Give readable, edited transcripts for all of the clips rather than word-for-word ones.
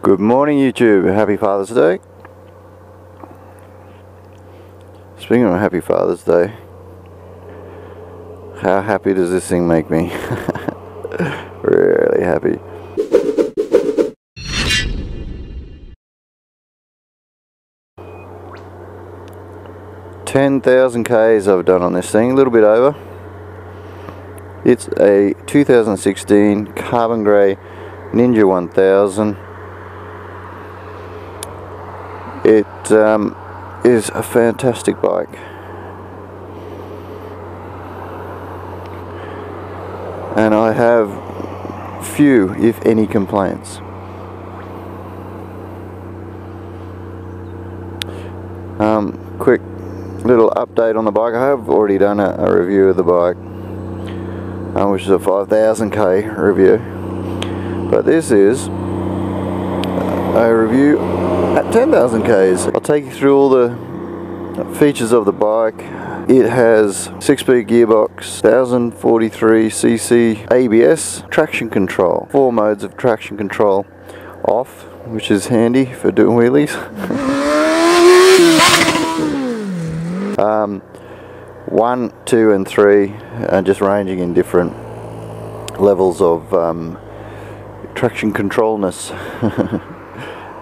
Good morning YouTube, happy Father's Day. Speaking of happy Father's Day, how happy does this thing make me? Really happy. $10,000 Ks I've done on this thing, a little bit over. It's a 2016 Carbon Grey Ninja 1000. It is a fantastic bike. And I have few, if any, complaints. Quick little update on the bike. I have already done a review of the bike, which is a 5,000 K review. But this is a review at 10,000 Ks. I'll take you through all the features of the bike. It has 6-speed gearbox, 1043cc ABS, traction control, 4 modes of traction control off, which is handy for doing wheelies. 1, 2 and 3 are just ranging in different levels of traction controlness.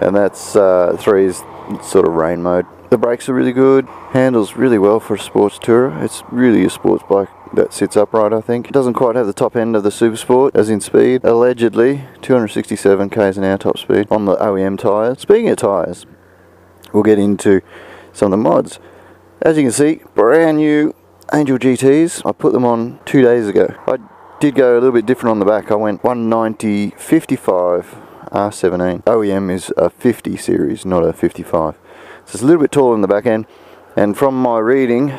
And that's 3 is sort of rain mode. The brakes are really good, handles really well for a sports tourer. It's really a sports bike that sits upright, I think. It doesn't quite have the top end of the Super Sport, as in speed. Allegedly, 267 k's an hour top speed on the OEM tyres. Speaking of tyres, we'll get into some of the mods. As you can see, brand new Angel GTs. I put them on 2 days ago. I did go a little bit different on the back. I went 190/55 R17. OEM is a 50 series, not a 55. So it's a little bit taller in the back end. And from my reading,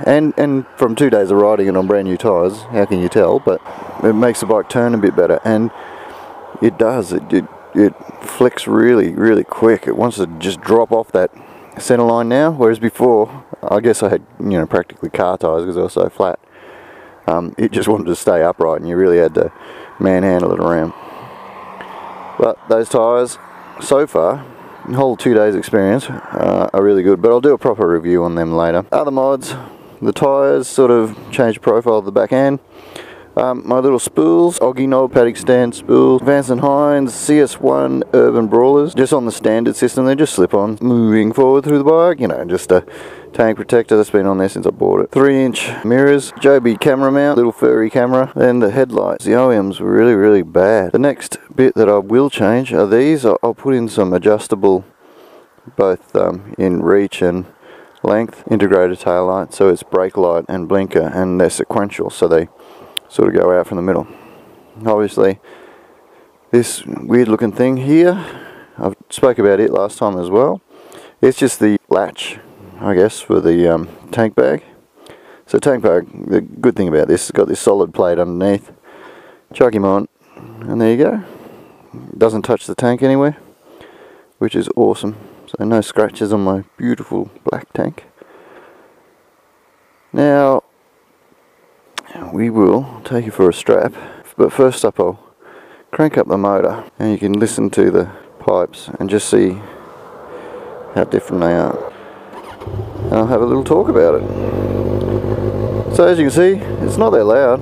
and from 2 days of riding it on brand new tyres, how can you tell? But it makes the bike turn a bit better, and it does. It flicks really quick. It wants to just drop off that center line now, whereas before, I guess I had, practically car tyres because they were so flat. It just wanted to stay upright, and you really had to manhandle it around. But those tyres, so far, the whole 2 days experience, are really good. But I'll do a proper review on them later. Other mods, the tyres sort of change the profile of the back end. My little spools, Oggy knob paddock stand spools, Vance & Hines CS1 Urban Brawlers, just on the standard system. They just slip on, moving forward through the bike, just a tank protector that's been on there since I bought it. 3-inch mirrors, Joby camera mount, little furry camera, then the headlights. The OEMs were really bad. The next bit that I will change are these. I'll put in some adjustable, both in reach and length, integrated tail light, so it's brake light and blinker, and they're sequential, so they sort of go out from the middle. Obviously, this weird looking thing here, I spoke about it last time as well. It's just the latch, I guess, for the tank bag. So tank bag, the good thing about this, it's got this solid plate underneath. Chuck him on, and there you go. Doesn't touch the tank anywhere, which is awesome. So no scratches on my beautiful black tank. Now, we will take you for a strap, but first up I'll crank up the motor, and you can listen to the pipes and just see how different they are. And I'll have a little talk about it. So as you can see, it's not that loud.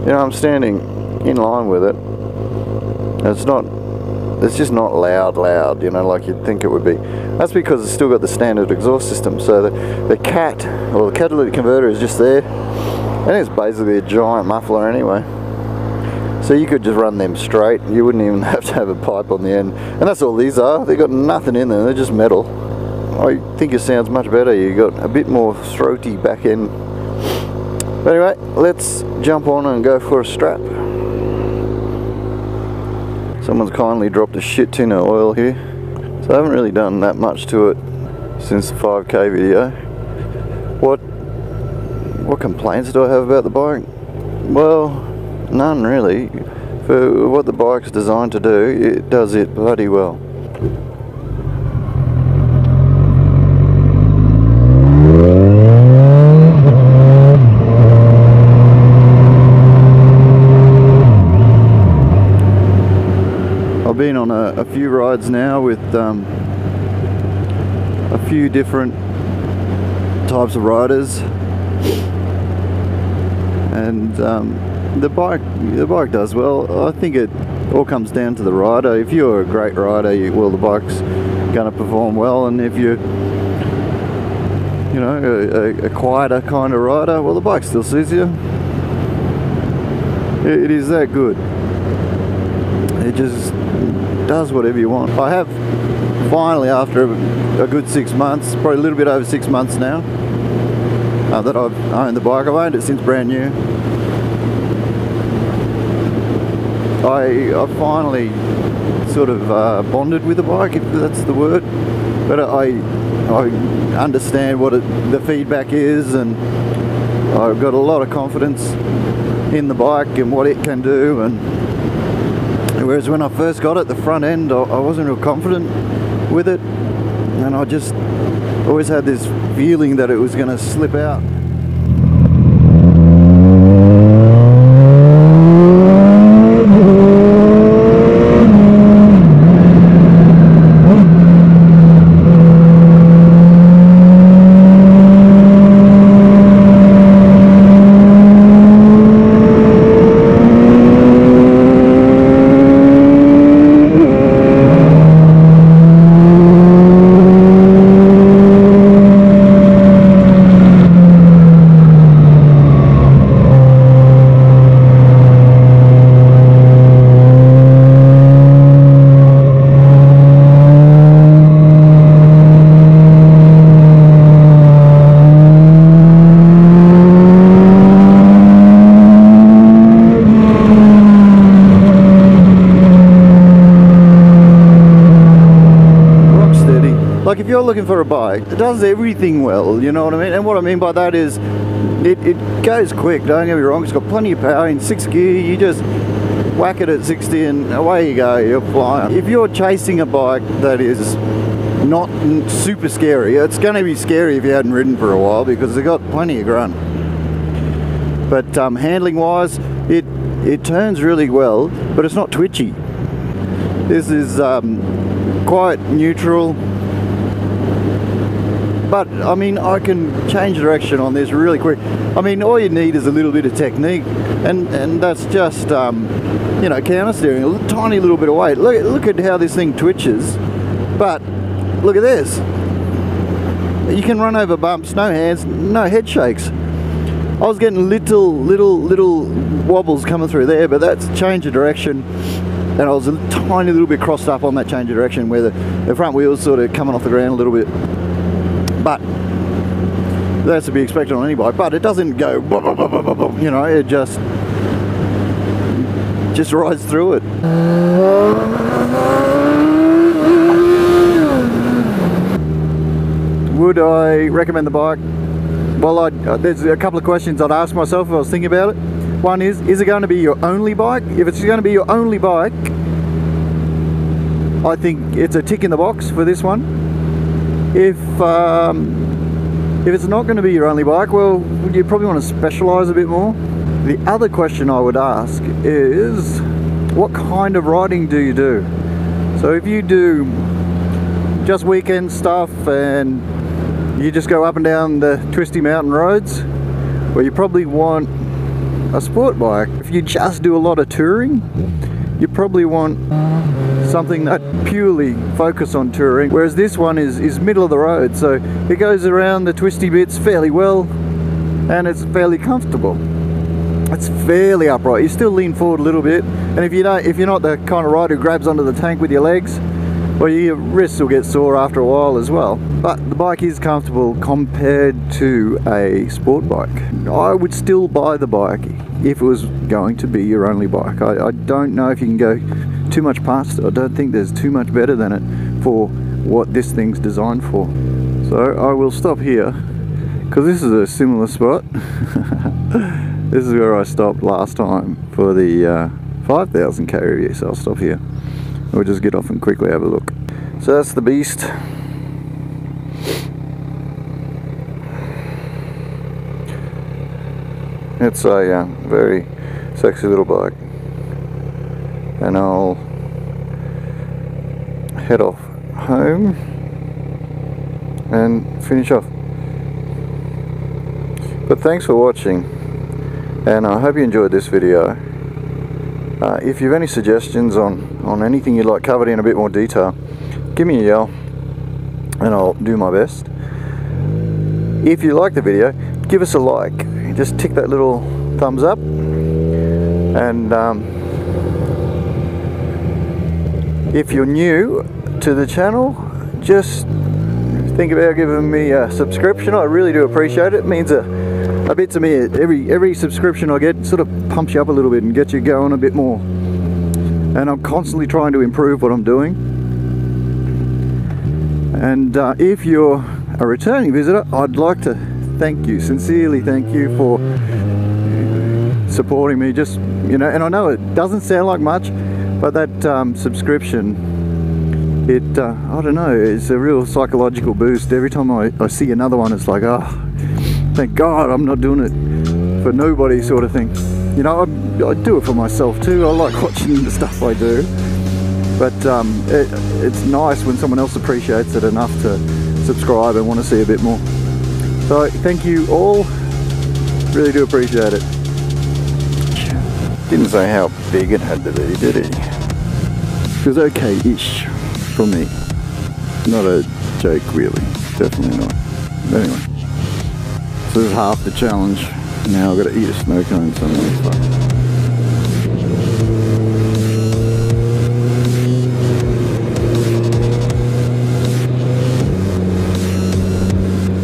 I'm standing in line with it. It's just not loud, like you'd think it would be. That's because it's still got the standard exhaust system. So the CAT, or the catalytic converter, is just there. And it's basically a giant muffler anyway. So you could just run them straight. You wouldn't even have to have a pipe on the end. And that's all these are. They've got nothing in them. They're just metal. I think it sounds much better. You've got a bit more throaty back end. But anyway, let's jump on and go for a strap. Someone's kindly dropped a shit tin of oil here. So I haven't really done that much to it since the 5K video. What complaints do I have about the bike? Well, none really. For what the bike's designed to do, it does it bloody well. I've been on a few rides now with a few different types of riders, and the bike does well. I think it all comes down to the rider. If you're a great rider, well, the bike's going to perform well, and if you're, you know, a quieter kind of rider, well, the bike still suits you. It is that good. It just does whatever you want. I have finally, after a good 6 months, probably a little bit over 6 months now, that I've owned the bike. I've owned it since brand new. I finally sort of bonded with the bike, if that's the word. But I understand what the feedback is, and I've got a lot of confidence in the bike and what it can do. And whereas when I first got it, the front end, I wasn't real confident with it, and I just always had this feeling that it was going to slip out. Like, if you're looking for a bike that does everything well, you know what I mean? And what I mean by that is it goes quick, don't get me wrong. It's got plenty of power in 6th gear. You just whack it at 60 and away you go, you're flying. If you're chasing a bike that is not super scary, it's going to be scary if you hadn't ridden for a while, because they've got plenty of grunt. But handling wise, it turns really well, but it's not twitchy. This is quite neutral. But I mean, I can change direction on this really quick. I mean, all you need is a little bit of technique, and that's just you know, counter steering, a tiny little bit of weight. Look at how this thing twitches. But look at this. You can run over bumps, no hands, no head shakes. I was getting little wobbles coming through there, but that's change of direction. And I was a tiny little bit crossed up on that change of direction, where the front wheel's sort of coming off the ground a little bit. But that's to be expected on any bike. But it doesn't go, you know, it just rides through it. Would I recommend the bike? Well, there's a couple of questions I'd ask myself if I was thinking about it. One is it going to be your only bike? If it's going to be your only bike, I think it's a tick in the box for this one. If it's not going to be your only bike, well, you probably want to specialise a bit more. The other question I would ask is, what kind of riding do you do? So if you do just weekend stuff and you just go up and down the twisty mountain roads, well, you probably want a sport bike. If you just do a lot of touring, you probably want something that purely focus on touring, whereas this one is middle of the road, so it goes around the twisty bits fairly well, and it's fairly comfortable. It's fairly upright. You still lean forward a little bit, and if you're not the kind of rider who grabs onto the tank with your legs, well, your wrists will get sore after a while as well. But the bike is comfortable compared to a sport bike. I would still buy the bike if it was going to be your only bike. I don't know if you can go too much past it. I don't think there's too much better than it for what this thing's designed for. So I will stop here, because this is a similar spot. This is where I stopped last time for the 5,000k review, so I'll stop here. We'll just get off and quickly have a look. So that's the beast. It's a very sexy little bike, and I'll head off home and finish off. But thanks for watching, and I hope you enjoyed this video. If you have any suggestions on anything you'd like covered in a bit more detail, give me a yell and I'll do my best. If you like the video, give us a like. Just tick that little thumbs up, and if you're new to the channel, just think about giving me a subscription. I really do appreciate it. It means a bit to me. Every subscription I get sort of pumps you up a little bit and gets you going a bit more. And I'm constantly trying to improve what I'm doing. And if you're a returning visitor, I'd like to thank you, sincerely thank you for supporting me. Just, you know, and I know it doesn't sound like much, but that subscription, it I don't know, it's a real psychological boost. Every time I see another one, it's like, oh, thank God I'm not doing it for nobody, sort of thing. You know, I do it for myself too. I like watching the stuff I do, but it's nice when someone else appreciates it enough to subscribe and want to see a bit more. So thank you all, really do appreciate it. Didn't say how big it had to be, did he? It was okay-ish for me. Not a joke, really. Definitely not. Anyway, so this is half the challenge. Now I've got to eat a snow cone somewhere.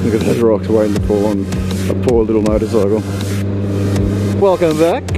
Look at those rocks waiting to fall on a poor little motorcycle. Welcome back.